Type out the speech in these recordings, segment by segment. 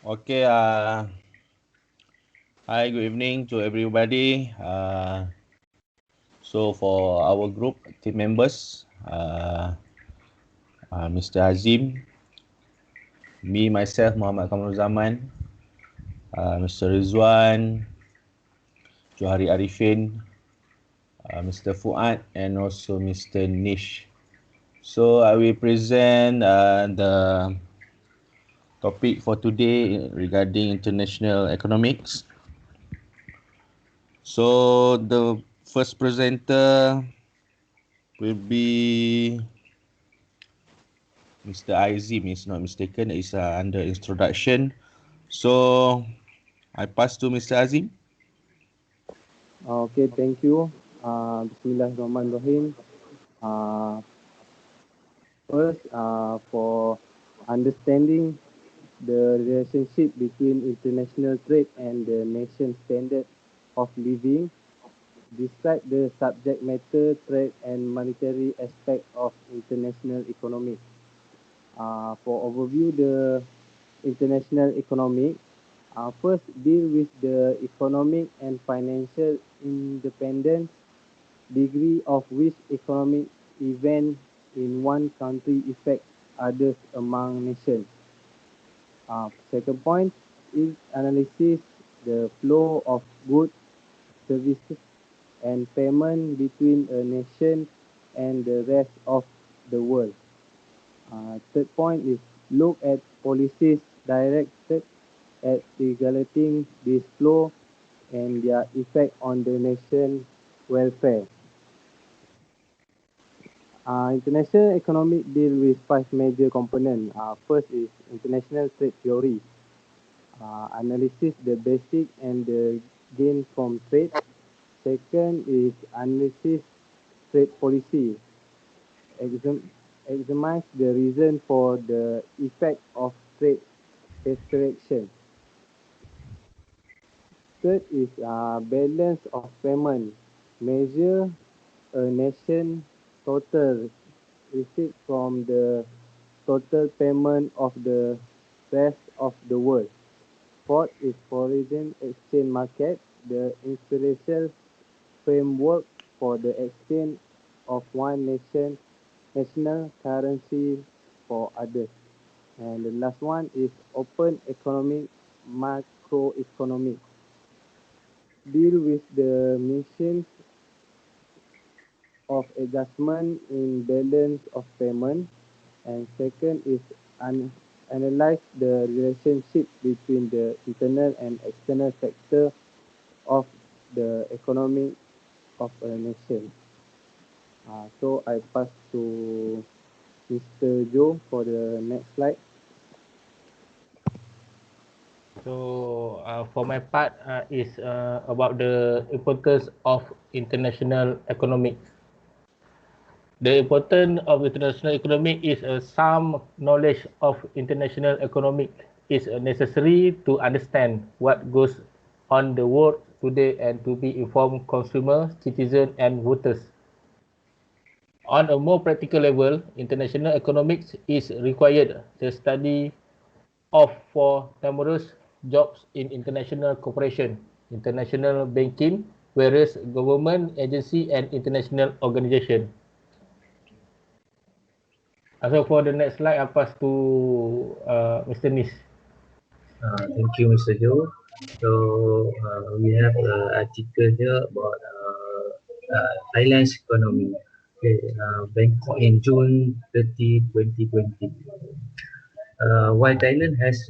Okay. Hi. Good evening to everybody. So for our group team members, Mr. Azim, me myself Muhammad Kamal Zaman, Mr. Rizwan, Johari Arifin, Mr. Fuad, and also Mr. Nish. So I will present the topic for today regarding international economics. So the first presenter will be Mr. Azim, is not mistaken. It's under introduction. So I pass to Mr. Azim. Okay, thank you. Bismillahirrahmanirrahim. Uh, First, for understanding the relationship between international trade and the nation standard of living, describe the subject matter, trade, and monetary aspect of international economic. For overview, the international economic first deal with the economic and financial independence degree of which economic event in one country affect others among nations. Second point is analysis the flow of goods, services, and payment between a nation and the rest of the world. Third point is look at policies directed at regulating this flow and their effect on the nation welfare. International economic deal with five major components. First is international trade theory. Analysis the basic and the gain from trade. Second is analysis trade policy. Examines the reason for the effect of trade restriction. Third is balance of payment. Measure a nation total receipt from the total payment of the rest of the world. Fourth is foreign exchange market, the international framework for the exchange of one national currency for others. And the last one is open economic, macroeconomic. Deal with the missions of adjustment in balance of payment. And second is analyze the relationship between the internal and external factor of the economy of a nation. So I pass to Mr. Joe for the next slide. For my part, is about the importance of international economics. The importance of international economic is some knowledge of international economic is necessary to understand what goes on the world today and to be informed consumer, citizen and voters. On a more practical level, international economics is required the study of for numerous jobs in international cooperation, international banking, various government agency and international organization. So for the next slide, I pass to Mr. Nis. Thank you, Mr. Joe. So we have an article here about Thailand's economy. Okay, Bangkok in June 30, 2020. While Thailand has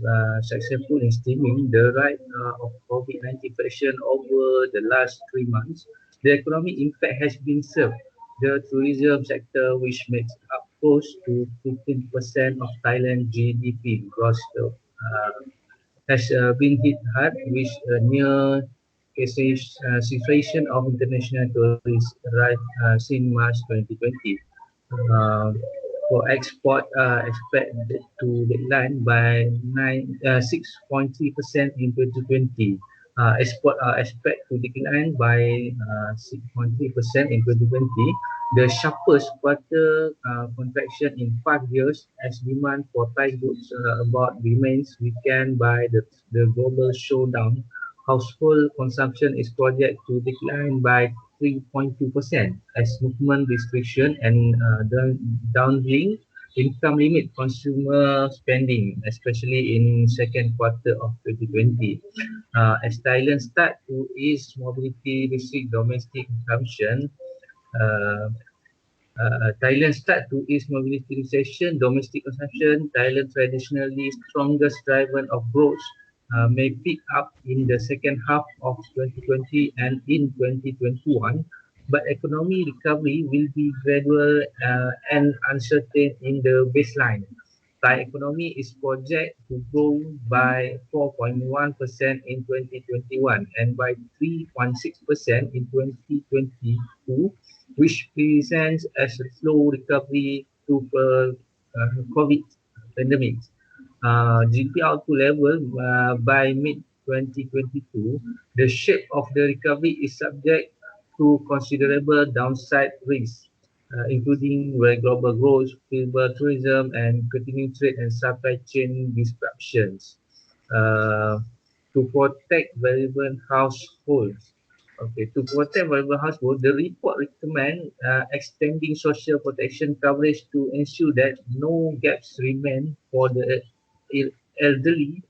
successful in stemming the rise of COVID-19 infection over the last 3 months, the economic impact has been served. The tourism sector, which makes up close to 15% of Thailand GDP, has been hit hard with a near cessation of international tourist arrivals since March 2020. Uh, for export, expected to decline by 6.3% in 2020 export are expected to decline by 6.3% in 2020, the sharpest quarter contraction in 5 years, as demand for Thai goods abroad remains weakened by the global slowdown. Household consumption is projected to decline by 3.2% as movement restriction and downwing income limit consumer spending, especially in second quarter of 2020. As Thailand start to ease mobility restrict domestic consumption, uh, Thailand start to ease mobility recession, domestic consumption. Thailand traditionally strongest driver of growth may pick up in the second half of 2020 and in 2021, but economy recovery will be gradual and uncertain in the baseline. Thai economy is projected to grow by 4.1% in 2021 and by 3.6% in 2022, which presents as a slow recovery to COVID pandemic. GDP output level by mid-2022, the shape of the recovery is subject to considerable downside risks, including global growth, global tourism, and continuing trade and supply chain disruptions. Uh, to protect vulnerable households. Okay, to protect vulnerable households, the report recommend extending social protection coverage to ensure that no gaps remain for the elderly,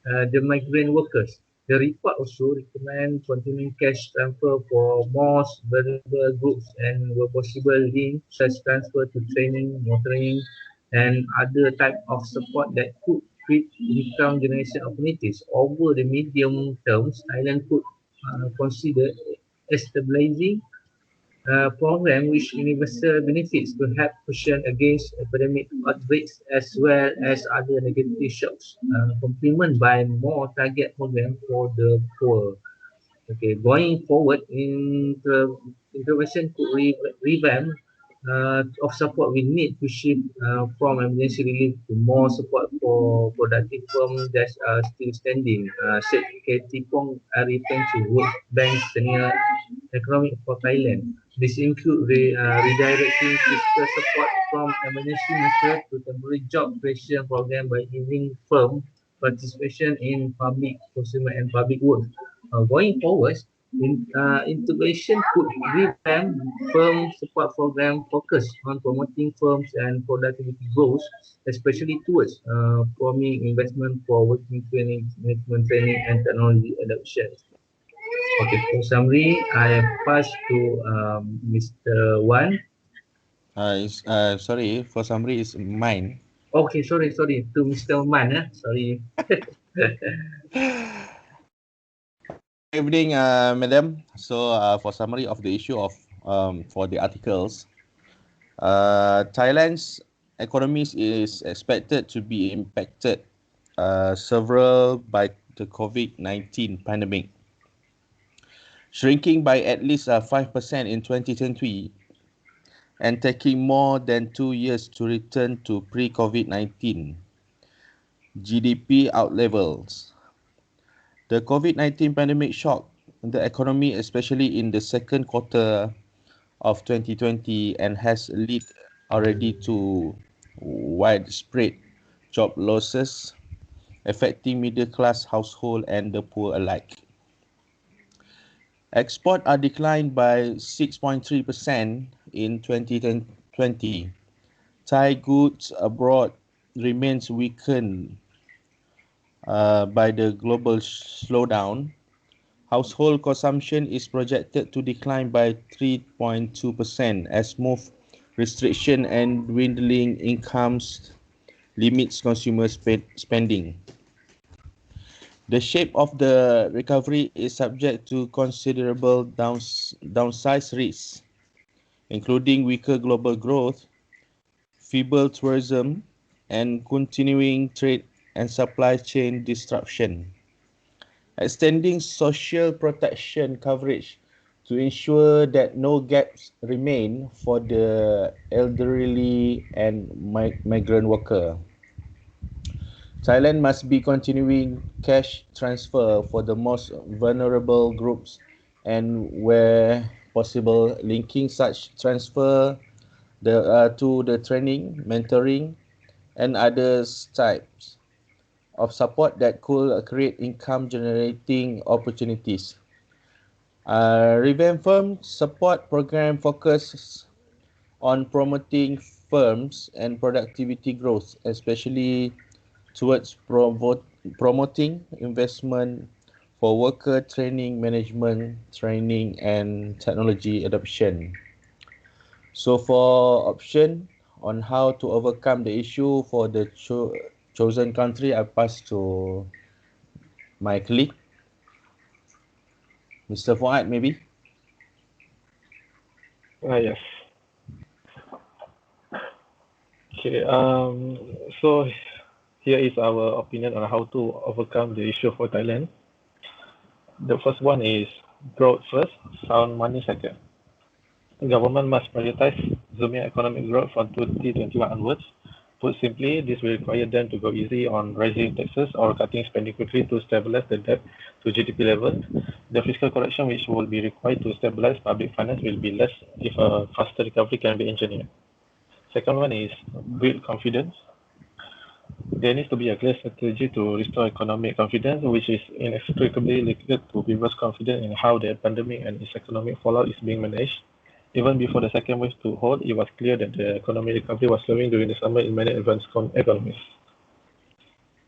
the migrant workers. The report also recommend continuing cash transfer for most vulnerable groups and where possible link such transfer to training, mentoring, and other type of support that could create income generation opportunities. Over the medium terms, Thailand could consider establishing program which universal benefits to help cushion against epidemic outbreaks as well as other negative shocks, complemented by more target program for the poor. Okay, going forward, intervention could revamp of support we need to shift from emergency relief to more support for productive firms that are still standing. Said Katie Pong Ari Peng to World Bank Senior Economic for Thailand. This include redirecting fiscal support from emergency measures to temporary job creation program by easing firm participation in public consumer and public work. Going forward, integration could revamp firm support program focused on promoting firms and productivity growth, especially towards forming investment for working training, management training, and technology adoption. Okay, for summary, I pass to Mr. Wan. Sorry, for summary is mine. Okay, sorry, to Mr. Man. Sorry. Good evening, madam. So, for summary of the issue of for the articles, Thailand's economies is expected to be impacted several by the COVID-19 pandemic, shrinking by at least 5% in 2020 and taking more than 2 years to return to pre-COVID-19 GDP out levels. The COVID-19 pandemic shocked the economy, especially in the second quarter of 2020, and has led already to widespread job losses, affecting middle-class households and the poor alike. Exports are declined by 6.3% in 2020. Thai goods abroad remains weakened by the global slowdown. Household consumption is projected to decline by 3.2% as move restriction and dwindling incomes limits consumer spending. The shape of the recovery is subject to considerable downside risks, including weaker global growth, feeble tourism, and continuing trade and supply chain disruption. Extending social protection coverage to ensure that no gaps remain for the elderly and migrant worker. Thailand must be continuing cash transfer for the most vulnerable groups and where possible linking such transfer to the training, mentoring and other types of support that could create income generating opportunities. Revamp firm support program focuses on promoting firms and productivity growth, especially towards promoting investment for worker training, management training, and technology adoption. So, for option on how to overcome the issue for the chosen country, I pass to my colleague, Mr. Fuad, maybe. Yes. Okay. So here is our opinion on how to overcome the issue for Thailand. The first one is growth first, sound money second. The government must prioritize zooming economic growth from 2021 onwards. Put simply, this will require them to go easy on raising taxes or cutting spending quickly to stabilize the debt to GDP level. The fiscal correction which will be required to stabilize public finance will be less if a faster recovery can be engineered. Second one is build confidence. There needs to be a clear strategy to restore economic confidence, which is inextricably linked to people's confidence in how the pandemic and its economic fallout is being managed. Even before the second wave took hold, it was clear that the economic recovery was slowing during the summer in many advanced economies.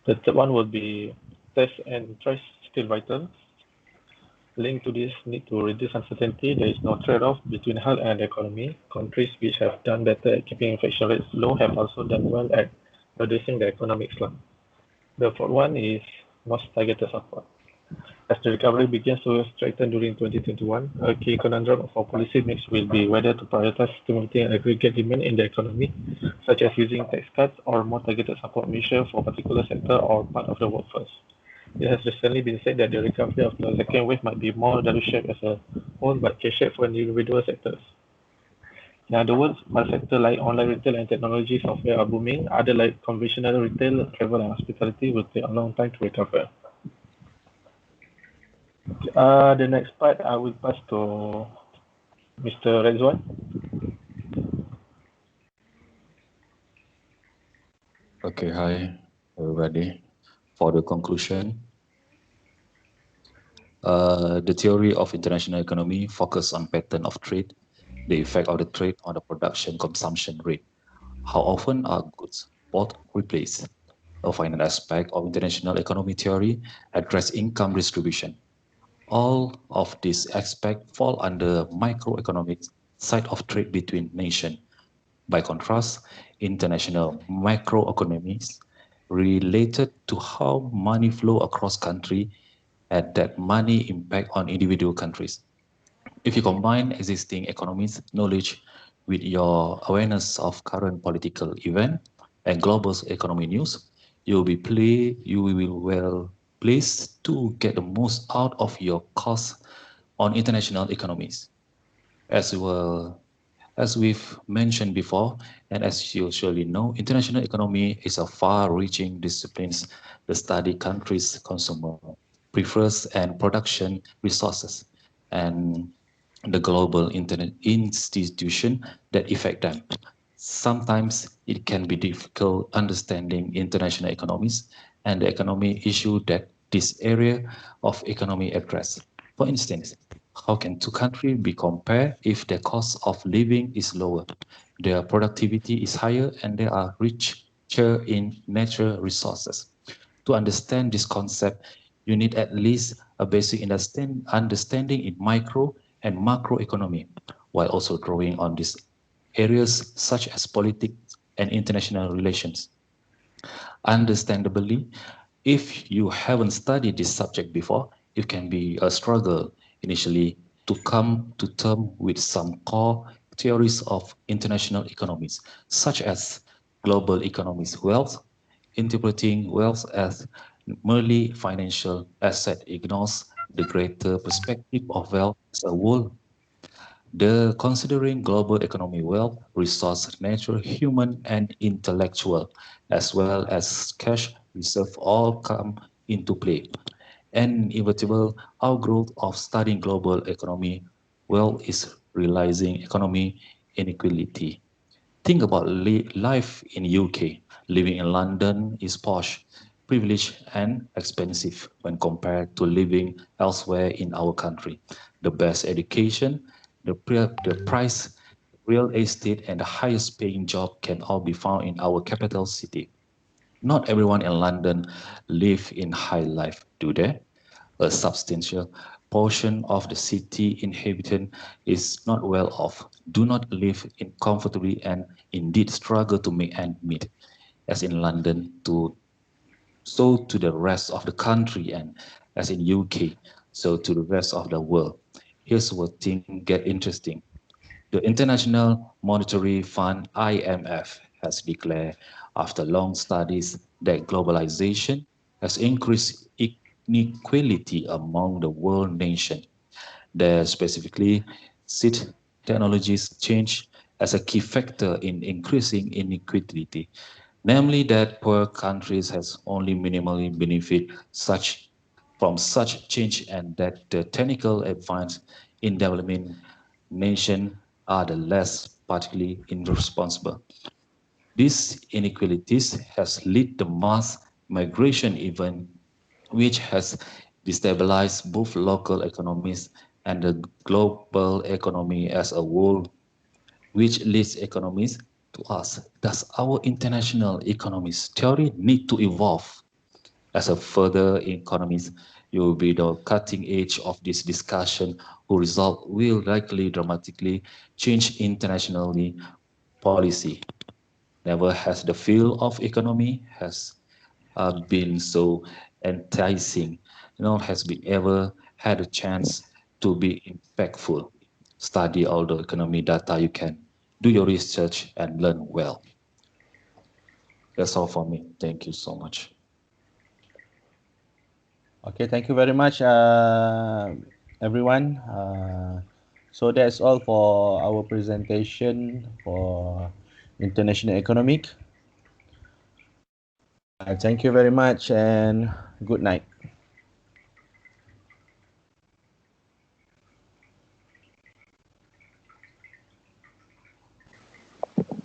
The third one would be test and trace still vital. Linked to this need to reduce uncertainty, there is no trade-off between health and the economy. Countries which have done better at keeping infection rates low have also done well at reducing the economic slump. The fourth one is most targeted support. As the recovery begins to strengthen during 2021, a key conundrum for policy mix will be whether to prioritize stimulating aggregate demand in the economy, such as using tax cuts or more targeted support measures for particular sector or part of the workforce. It has recently been said that the recovery of the second wave might be more W-shaped as a whole, but K-shaped for individual sectors. In other words, while sectors like online retail and technology software are booming, other like conventional retail, travel and hospitality will take a long time to recover. The next part I will pass to Mr. Rezwan. Okay, hi everybody. For the conclusion, the theory of international economy focus on pattern of trade, the effect of the trade on the production consumption rate. How often are goods bought replaced? A final aspect of international economy theory address income distribution. All of these aspects fall under microeconomics side of trade between nations. By contrast, international microeconomics related to how money flow across country and that money impact on individual countries. If you combine existing economics knowledge with your awareness of current political event and global economy news, you will be well placed to get the most out of your costs on international economies. As well as we've mentioned before, and as you surely know, international economy is a far-reaching discipline that study countries' consumer prefers and production resources and the global internet institution that affect them. Sometimes it can be difficult understanding international economies and the economy issue that this area of economy address. For instance, how can two countries be compared if their cost of living is lower, their productivity is higher, and they are richer in natural resources? To understand this concept, you need at least a basic understanding in micro and macroeconomy, while also drawing on these areas such as politics and international relations. Understandably, if you haven't studied this subject before, it can be a struggle initially to come to terms with some core theories of international economies, such as global economics wealth. Interpreting wealth as merely financial asset ignores the greater perspective of wealth as a whole. The considering global economy wealth, resource, natural, human, and intellectual, as well as cash reserve all come into play. And inevitable outgrowth of studying global economy well is realizing economy inequality. Think about life in UK. Living in London is posh, privileged and expensive when compared to living elsewhere in our country. The best education, the price, real estate and the highest paying job can all be found in our capital city. Not everyone in London live in high life, do they? A substantial portion of the city inhabitant is not well off, do not live in comfortably and indeed struggle to make ends meet, as in London so to the rest of the country and as in UK, so to the rest of the world. Here's where things get interesting. The International Monetary Fund (IMF) has declared after long studies that globalization has increased inequality among the world nations. They specifically cite technologies change as a key factor in increasing inequality, namely that poor countries has only minimally benefit from such change and that the technical advance in developing nation are the less particularly irresponsible. These inequalities has led to mass migration event which has destabilized both local economies and the global economy as a whole, which leads economies to ask, does our international economies theory need to evolve? As a further economist, you will be the cutting edge of this discussion whose result will likely dramatically change internationally policy. Never has the field of economy has been so enticing, nor has been ever had a chance to be impactful. Study all the economy data you can, do your research and learn well. That's all for me. Thank you so much. Okay, thank you very much, everyone. So that's all for our presentation for international economic. Thank you very much and good night.